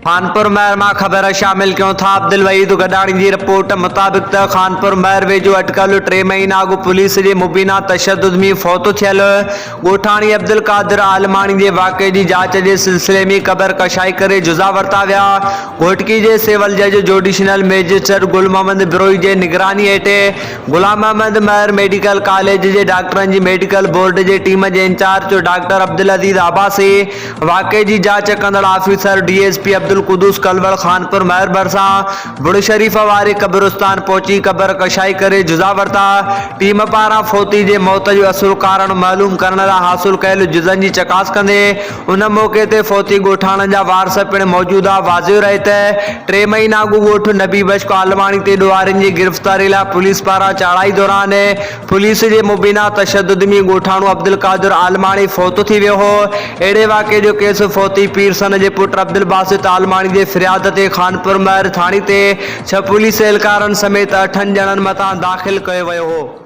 खानपुर महर में खबर शामिल क्यों था। अब्दुल वहीद गडाणी की रिपोर्ट मुताबिक खानपुर महर वेझो अटकल 3 महीना अगु पुलिस के मुबीना तशद्दुद में फौत थियल गोठाणी अब्दुल कादिर आलमानी के वाक़े की जांच के सिलसिले में क़बर कशाई करे जुज़ा वरता विया। घोटकी के सिविल जज जुडिशनल मैजिस्ट्रेट गुल मोहम्मद बिरोई के निगरानी हेठ गुलाम अहमद महर मेडिकल कॉलेज के डॉक्टरन की मेडिकल बोर्ड के टीम के इंचार्ज डॉक्टर अब्दुल अजीज आबासी वाक़े की जांच कंदड़ ऑफिसर DSP अब्दुल कुदूस कलवल खानपुर महर भरसा बुड़ शरीफ वारे कब्रिस्तान पहुंची क़बर कशाई करे जुज़ा वरता। टीम पारा फौती के मौत जो असुल कारण मालूम करने हासिल कयल जुज़न की चकास कंदे उन मौके ते फौती गोठाणन जा वारस पिण मौजूदा वाज़िह रहे थे। 3 महीना अगु गोठ नबी बख्श आलमानी ते ॾोहारिन की गिरफ्तारी लाइ पुलिस पारा चढ़ाई दौरान पुलिस के मुबीना तशद्दुद में गोठाणो अब्दुल कादिर आलमानी फौत थी वियो हो। अड़े वाक़े जो केस फौती पीरसन के पुट अब्दुल बासित आलमानी के फिरियाद ते खानपुर महर थाणे ते 6 पुलिस एहलकारन समेत 8 ॼणन मथां दाख़िल कयो वियो हो।